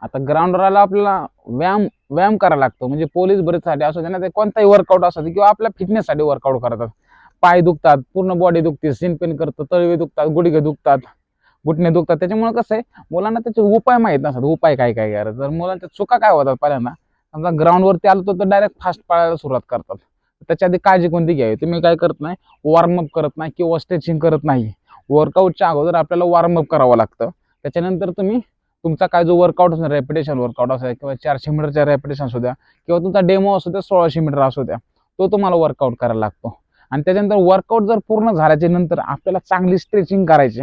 आता ग्राउंडरला आपल्याला व्यायाम व्यायाम करायला लागतो. म्हणजे पोलीस भरतीसाठी असू दे ना, ते कोणताही वर्कआउट असू दे किंवा आपल्या फिटनेससाठी वर्कआउट करतात. पाय दुखतात, पूर्ण बॉडी दुखते, सीन पेन करतं, तळवे दुखतात, गुडघे दुखतात, घुटणे दुखतात. त्याच्यामुळे कसं आहे, मुलांना त्याचे उपाय माहीत नसतात. उपाय काय काय करायचं. तर मुलांच्या चुका काय होतात पहिल्यांदा, समजा ग्राउंडवरती आलो तर डायरेक्ट फास्ट पळायला सुरुवात करतात. त्याच्या आधी काळजी कोणती घ्यावी, तुम्ही काय करत नाही, वॉर्मअप करत नाही किंवा स्ट्रेचिंग करत नाही. वर्कआउटच्या अगोदर आपल्याला वॉर्मअप करावं लागतं. त्याच्यानंतर तुम्ही तुमचा काय जो वर्कआउट असतो, रेपिटेशन वर्कआउट असू द्या किंवा 400 मीटरच्या रेपिटेशन असू द्या किंवा तुमचा डेमो असू द्या 1600 मीटर असू द्या, तो तुम्हाला वर्कआउट करायला लागतो. आणि त्याच्यानंतर वर्कआउट जर पूर्ण झाल्याच्या नंतर आपल्याला चांगली स्ट्रेचिंग करायची,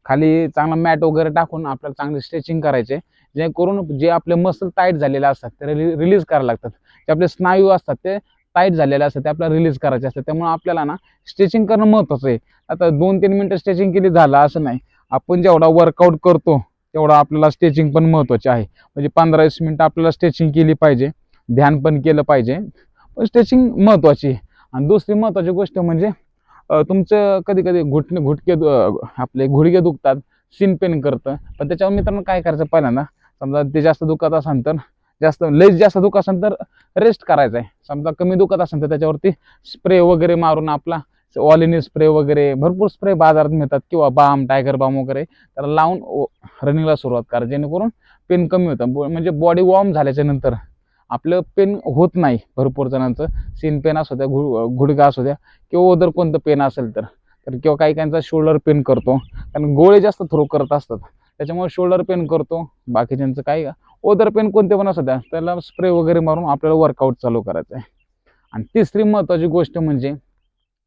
खाली चांगला मॅट वगैरे टाकून आपल्याला चांगली स्ट्रेचिंग करायचे, जेणेकरून जे आपले मसल टाईट झालेले असतात ते रिलीज करायला लागतात. जे आपले स्नायू असतात ते टाईट झालेले असतात ते आपल्याला रिलीज करायचे असतात. त्यामुळे आपल्याला ना स्ट्रेचिंग करणं महत्त्वाचं आहे. आता 2-3 मिनिटं स्ट्रेचिंग केली झालं असं नाही, आपण जेवढा वर्कआउट करतो तेवढं आपल्याला स्ट्रेचिंग पण महत्त्वाची आहे. म्हणजे 15-20 मिनिटं आपल्याला स्ट्रेचिंग केली पाहिजे, ध्यान पण केलं पाहिजे, पण स्ट्रेचिंग महत्त्वाची आहे. आणि दुसरी महत्त्वाची गोष्ट म्हणजे तुमचं कधी कधी घुटके आपले गुडघे दुखतात, शिन पेन करतं. पण त्याच्यावर मित्रांनो काय करायचं, पहिल्यांदा समजा ते जास्त दुखत असेल तर लयच जास्त दुखत असेल तर रेस्ट करायचा आहे. समजा कमी दुखत असेल तर त्याच्यावरती स्प्रे वगैरे मारून आपला ऑलिनी स्प्रे वगैरे भरपूर स्प्रे बाजारात मिळतात किंवा बाम, टायगर बाम वगैरे त्याला लावून रनिंगला सुरुवात करा, जेणेकरून पेन कमी होतं. म्हणजे बॉडी वॉर्म झाल्याच्या नंतर आपलं पेन होत नाही. भरपूर जणांचं सीन पेन असू द्या, गुडघा असू द्या किंवा ओदर कोणतं पेन असेल तर किंवा काही काहींचा शोल्डर पेन करतो, कारण गोळे जास्त थ्रो करत असतात त्याच्यामुळे शोल्डर पेन करतो. बाकीच्यांचं काही ओदर पेन कोणते पण असू द्या, त्याला स्प्रे वगैरे मारून आपल्याला वर्कआउट चालू करायचं आहे. आणि तिसरी महत्त्वाची गोष्ट म्हणजे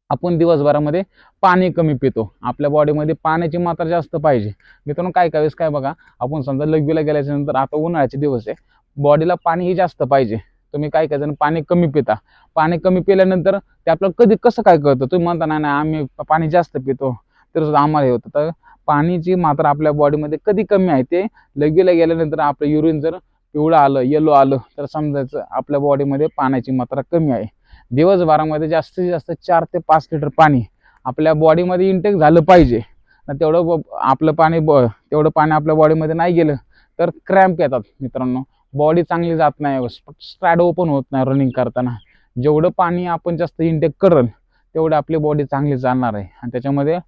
आपण दिवसभरामध्ये पाणी कमी पितो. आपल्या बॉडीमध्ये पाण्याची मात्रा जास्त पाहिजे. मित्रांनो काय काय वेळेस काय बघा, आपण समजा लगबीला गेल्याच्या नंतर, आता उन्हाळ्याचे दिवस आहे, बॉडीला पाणीही जास्त पाहिजे. तुम्ही काय काय जण पाणी कमी पिता. पाणी कमी पिल्यानंतर ते आपल्याला कधी कसं काय कळतं, तुम्ही म्हणता नाही नाही आम्ही पाणी जास्त पितो तर सुद्धा आम्हाला हे होतं. तर पाणीची मात्रा आपल्या बॉडीमध्ये कधी कमी आहे ते लगबीला गेल्यानंतर आपलं युरिन जर पिवळं आलं, येलो आलं, तर समजायचं आपल्या बॉडीमध्ये पाण्याची मात्रा कमी आहे. दिवसभरामध्ये जास्तीत जास्त 4 ते 5 लिटर पाणी आपल्या बॉडीमध्ये इंटेक झालं पाहिजे. तेवढं आपलं पाणी तेवढं पाणी आपल्या बॉडीमध्ये नाही गेलं तर क्रॅम्प येतात मित्रांनो, बॉडी चांगली जात नाही, स्ट्रॅड ओपन होत नाही रनिंग करताना. जेवढं पाणी आपण जास्त इंटेक करेल तेवढं आपली बॉडी चांगली चालणार आहे. आणि त्याच्यामध्ये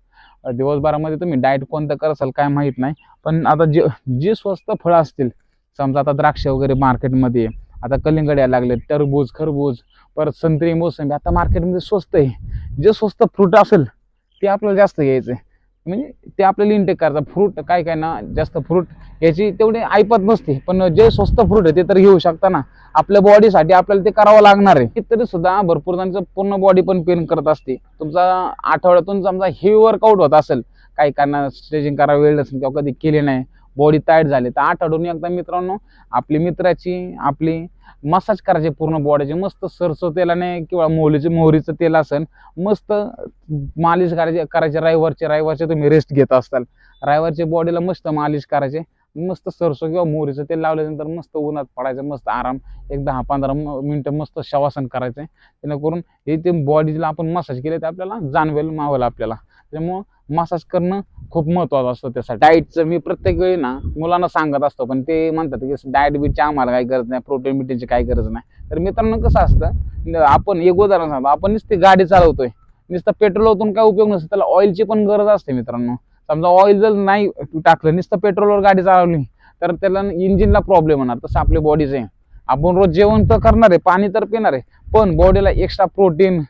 दिवसभरामध्ये तुम्ही डाएट कोणतं कराल काय माहीत नाही, पण आता जे स्वस्त फळं असतील, समजा आता द्राक्ष वगैरे मार्केटमध्ये, आता कलिंगड यायला लागले, टरबूज, खरबूज, परत संत्री, मोसंबी आता मार्केटमध्ये स्वस्त आहे. जे स्वस्त फ्रूट असेल ते आपल्याला जास्त घ्यायचं आहे, म्हणजे ते आपल्याला इंटेक करायचं. फ्रूट काय काय ना, जास्त फ्रूट याची तेवढी ऐपत नसते, पण जे स्वस्त फ्रूट आहे ते तर घेऊ शकता ना. आपल्या बॉडीसाठी आपल्याला ते करावं लागणार आहे. तरी सुद्धा भरपूर जणांचं पूर्ण बॉडी पण पेन करत असते. तुमचा आठवड्यातून समजा हेवी वर्कआउट होत असेल, काही कारणा स्ट्रेचिंग करायला वेळ नसेल किंवा कधी केले नाही, बॉडी टाईट झाली, तर आठवड्यातून एकदा मित्रांनो आपली मित्राची आपली मसाज करायची पूर्ण बॉडीची. मस्त सरसो तेलाने किंवा मोहरीचं तेल असेल, मस्त मालिश करायची रविवारचे तुम्ही रेस्ट घेत असताल, रविवारच्या बॉडीला मस्त मालिश करायचे. मस्त सरसो किंवा मोहरीचं तेल लावल्यानंतर मस्त उन्हात पडायचं, मस्त आराम, एक 10-15 मिनिटं मस्त शवासन करायचं, जेणेकरून हे ते बॉडीला आपण मसाज केले तर आपल्याला जाणवेल, मावेल आपल्याला. त्यामुळं मसाज करणं खूप महत्त्वाचं असतं. त्यासाठी डाएटचं मी प्रत्येक वेळी ना मुलांना सांगत असतो, पण ते म्हणतात की डाएट बीटची आम्हाला काही गरज नाही, प्रोटीन बिटीनची काही गरज नाही. तर मित्रांनो कसं असतं, आपण एक उदाहरण सांगतो, आपण नुसती गाडी चालवतोय, नुसतं पेट्रोल ओतून काय उपयोग नसतो, त्याला ऑइलची पण गरज असते मित्रांनो. समजा ऑइल जर नाही टाकलं, नुसतं पेट्रोलवर गाडी चालवली तर त्याला इंजिनला प्रॉब्लेम होणार. तसं आपल्या बॉडीचं आहे, आपण रोज जेवण तर करणार आहे, पाणी तर पिणार आहे, पण बॉडीला एक्स्ट्रा प्रोटीन,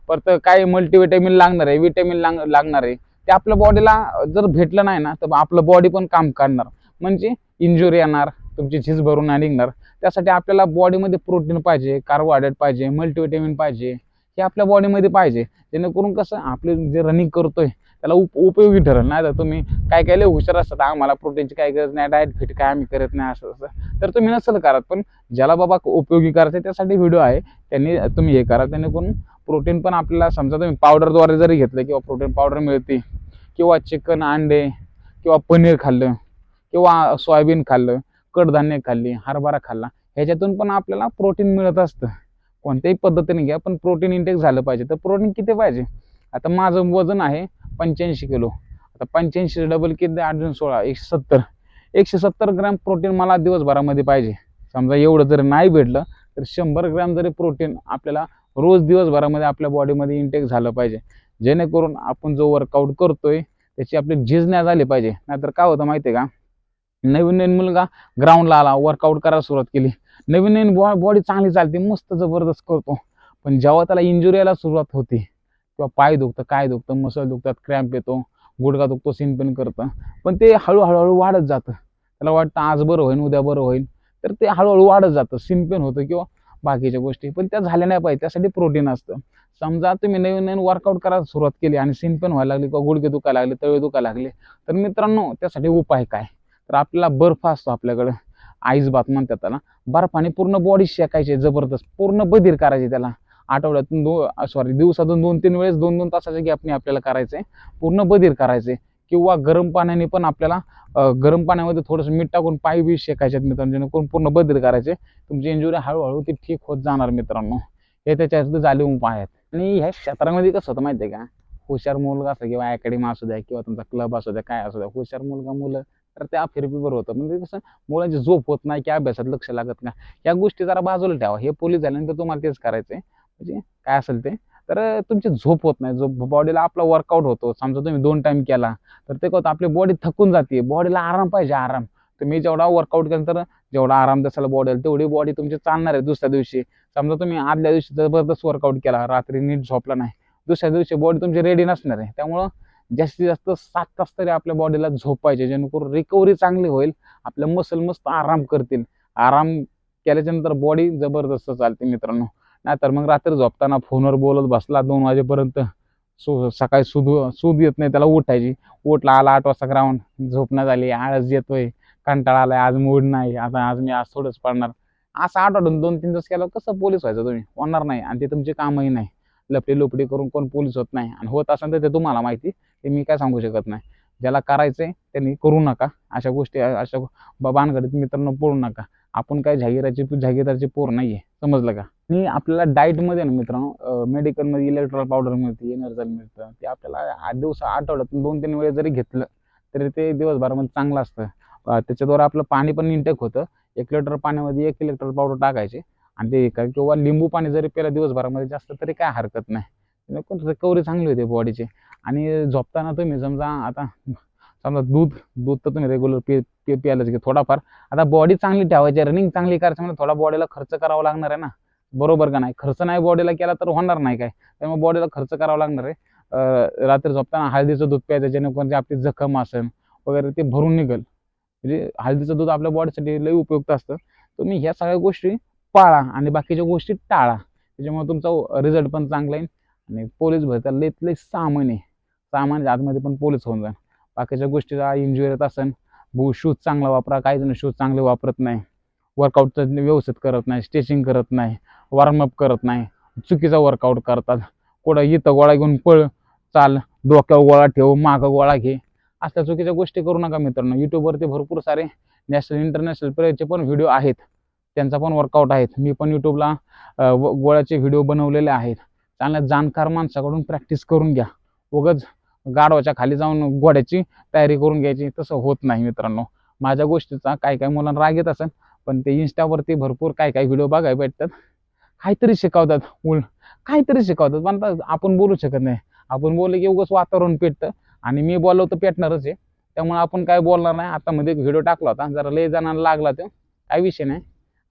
परत काय मल्टीविटॅमिन लागणार आहे, विटॅमिन लागणार आहे, ते आपल्या बॉडीला जर भेटलं नाही ना तर आपलं बॉडी पण काम काढणार, म्हणजे इंजुरी येणार, तुमची झीज भरून नाही निघणार. त्यासाठी आपल्याला बॉडीमध्ये प्रोटीन पाहिजे, कार्बोहायड्रेट पाहिजे, मल्टीविटॅमिन पाहिजे, हे आपल्या बॉडीमध्ये पाहिजे, जेणेकरून कसं आपले जे रनिंग करतोय त्याला उपयोगी ठरेल. नाही तर तुम्ही काय काय लय हुशार असतात, आम्हाला प्रोटीनची काही गरज नाही, डाएट फिट काय आम्ही करत नाही असं तसं, तर तुम्ही नसेल करत. पण ज्याला बाबा उपयोगी करायचं त्यासाठी व्हिडिओ आहे, त्यांनी तुम्ही हे करा, जेणेकरून प्रोटीन पण आपल्याला, समजा तुम्ही पावडरद्वारे जरी घेतलं किंवा प्रोटीन पावडर मिळते किंवा चिकन, अंडे किंवा पनीर खाल्लं किंवा सोयाबीन खाल्लं, कडधान्य खाल्ली, हरभरा खाल्ला, ह्याच्यातून पण आपल्याला प्रोटीन मिळत असतं. कोणत्याही पद्धतीने घ्या, पण प्रोटीन इंटेक झालं पाहिजे. तर प्रोटीन किती पाहिजे, आता माझं वजन आहे 85 किलो. आता 85 डबल किती, 8 16 170, 170 ग्रॅम प्रोटीन मला दिवसभरामध्ये पाहिजे. समजा एवढं जर नाही भेटलं तर 100 ग्रॅम जरी प्रोटीन आपल्याला रोज दिवसभरामध्ये आपल्या बॉडीमध्ये इंटेक झालं पाहिजे, जेणेकरून आपण जो वर्कआउट करतोय त्याची आपली झीज नाही झाली पाहिजे. नाहीतर काय होतं माहिती आहे का, नवीन नवीन मुलगा ग्राउंडला आला, वर्कआउट करायला सुरुवात केली, नवीन नवीन बॉडी चांगली चालते, मस्त जबरदस्त करतो, पण जेव्हा त्याला इंजुरी यायला सुरुवात होती किंवा पाय दुखतं, काय दुखतं, मसल दुखतात, क्रॅम्प येतो, गुडघा दुखतो, सिन पेन करतं, पण ते हळूहळू वाढत जातं. त्याला वाटतं आज बरं होईल, उद्या बरं होईल, तर ते हळूहळू वाढत जातं, सिन पेन होतं किंवा बाकीच्या गोष्टी, पण त्या झाल्या नाही पाहिजे. त्यासाठी प्रोटीन असतं. समजा तुम्ही नवीन नवीन वर्कआउट करायला सुरुवात केली आणि सिन पेन व्हायला लागली किंवा गुडघे दुखायला लागले, तळे दुखायला लागले, तर मित्रांनो त्यासाठी उपाय काय, तर आपल्याला बर्फ असतो आपल्याकडं, आईस बाथ म्हणतात त्याला, बर्फाने पूर्ण बॉडी शेकायची, जबरदस्त पूर्ण बधीर करायची. त्याला आठवड्यातून दिवसातून 2-3 वेळेस 2-2 तासाच्या गॅपने आपल्याला करायचंय, पूर्ण बधीर करायचे. किंवा गरम पाण्याने पण आपल्याला गरम पाण्यामध्ये थोडंसं मीठ टाकून पाय बी शेकायचे मित्रांनो, जेणेकरून पूर्ण बधीर करायचे. तुमची इंजुरी हळूहळू ती ठीक होत जाणार मित्रांनो. हे त्याच्यात झाले उपाय आहेत. आणि ह्या क्षेत्रामध्ये कसं होतं माहिती आहे का, हुशार मुलगा असं किंवा अकॅडमी असू द्या किंवा तुमचा क्लब असू द्या, काय असू द्या, हुशार मुलं तर त्या फिरपीवर होतं. म्हणजे कसं मुलांची झोप होत नाही की अभ्यासात लक्ष लागत नाही, या गोष्टी जरा बाजूला ठेवा. हे पोलीस झाल्यानंतर तुम्हाला तेच करायचंय, म्हणजे काय असेल ते. तर तुमची झोप होत नाही, झोप बॉडीला आपला वर्कआउट होतो. समजा तुम्ही 2 टाइम केला तर ते होतं आपली बॉडी थकून जाते, बॉडीला आराम पाहिजे, आराम. तुम्ही जेवढा वर्कआउट केला तर जेवढा आराम द्याल बॉडीला, तेवढी बॉडी तुमची चालणार आहे दुसऱ्या दिवशी. समजा तुम्ही आदल्या दिवशी जबरदस्त वर्कआउट केला, रात्री नीट झोपला नाही, दुसऱ्या दिवशी बॉडी तुमची रेडी नसणार आहे. त्यामुळं जास्तीत जास्त 7 तास तरी आपल्या बॉडीला झोप पाहिजे, जेणेकरून रिकव्हरी चांगली होईल, आपल्या मसल मस्त आराम करतील. आराम केल्याच्या नंतर बॉडी जबरदस्त चालते मित्रांनो. नाहीतर मग रात्री झोपताना फोनवर बोलत बसला 2 वाजेपर्यंत, सकाळी सूद येत नाही त्याला उठायची. उठला, आला 8 वाजता ग्राउंड, झोप नाही झाली, आळस येतोय, कंटाळा आलाय, आज मूड नाही, आता आज मी थोडंच पडणार, असं आठवड्यातून 2-3 दिवस केलं कसं पोलीस व्हायचं तुम्ही, होणार नाही. आणि ते तुमचे कामही नाही, लपडी लोपडी करून कोण पोलीस होत नाही. आणि होत असेल तर ते तुम्हाला माहिती, ते मी काय सांगू शकत नाही. ज्याला करायचंय त्यांनी करू नका अशा गोष्टी, अशा भानगडीत मित्रांनो पडू नका. आपण काय जागीरदारची पोर नाहीये, समजलं का. आणि आपल्याला डाएटमध्ये ना मित्रांनो, मेडिकलमध्ये इलेक्ट्रॉल पावडर मिळते, एनर्जल मिळतं, ते आपल्याला आठवड्यातून 2-3 वेळेस जरी घेतलं तरी ते दिवसभरामध्ये चांगलं असतं. त्याच्याद्वारे आपलं पाणी पण इंटेक होतं. 1 लिटर पाण्यामध्ये 1 इलेक्ट्रॉल पावडर टाकायचे आणि ते किंवा लिंबू पाणी जरी प्यायलं दिवसभरामध्ये जास्त तरी काय हरकत नाही, रिकव्हरी चांगली होते बॉडीची. आणि झोपताना तुम्ही समजा दूध दूध तर तुम्ही रेग्युलर प्यायलाच की थोडाफार. आता बॉडी चांगली ठेवायची, रनिंग चांगली करायची म्हणजे थोडा बॉडीला खर्च करावा लागणार आहे ना, बरोबर का नाही. खर्च नाही बॉडीला केला तर होणार नाही काय, त्यामुळे बॉडीला खर्च करावा लागणार आहे. रात्री झोपताना हळदीचं दूध प्यायचं, जेणेकरून आपली जखम असेल वगैरे ते भरून निघेल. म्हणजे हळदीचं दूध आपल्या बॉडीसाठी लई उपयुक्त असतं. तुम्ही ह्या सगळ्या गोष्टी पाळा आणि बाकीच्या गोष्टी टाळा, त्याच्यामुळे तुमचा रिझल्ट पण चांगला येईल. आणि पोलीस भरतीला लई 6 महिने, 6 महिन्याच्या आतमध्ये पण पोलीस होऊन जाईल. बाकीच्या गोष्टीचा इंजुरी येत असेल, शूज चांगला वापरा. काही जण शूज चांगले वापरत नाही, वर्कआउट व्यवस्थित करत नाही, स्ट्रेचिंग करत नाही, वॉर्मअप करत नाही, चुकीचा वर्कआउट करतात. कुठं इथं गोळा घेऊन पळ, चाल, डोक्यावर गोळा ठेव, मागं गोळा घे, अशा चुकीच्या गोष्टी करू नका मित्रांनो. यूट्यूबवरती भरपूर सारे नॅशनल इंटरनॅशनल प्लेयरचे पण व्हिडिओ आहेत, त्यांचा पण वर्कआउट आहेत. मी पण यूट्यूबला गोळ्याचे व्हिडिओ बनवलेले आहेत. चांगल्या जाणकार माणसाकडून प्रॅक्टिस करून घ्या. उगाच गाढवाच्या खाली जाऊन घोड्याची तयारी करून घ्यायची, तसं होत नाही मित्रांनो. माझ्या गोष्टीचा काय काय मुलांना राग येत असेल, पण ते इंस्टावरती भरपूर काय काय व्हिडिओ बघायला भेटतात, काहीतरी शिकवतात, काहीतरी शिकवतात. पण आपण बोलू शकत नाही, आपण बोलले की उगाच वातावरण पेटतं. आणि मी बोललो तर पेटणारच आहे, त्यामुळे आपण काय बोलणार नाही. आता मध्ये व्हिडिओ टाकला होता, जरा लय जणांना लागला, तो काही विषय नाही,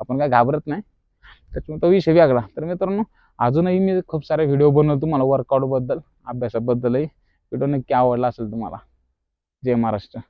आपण काय घाबरत नाही, त्याच्यामुळे तो विषय वेगळा. तर मित्रांनो, अजूनही मी खूप सारे व्हिडिओ बनवतो तुम्हाला वर्कआउटबद्दल, अभ्यासाबद्दलही. व्हिडिओ नक्की आवडला असेल तुम्हाला. जय महाराष्ट्र.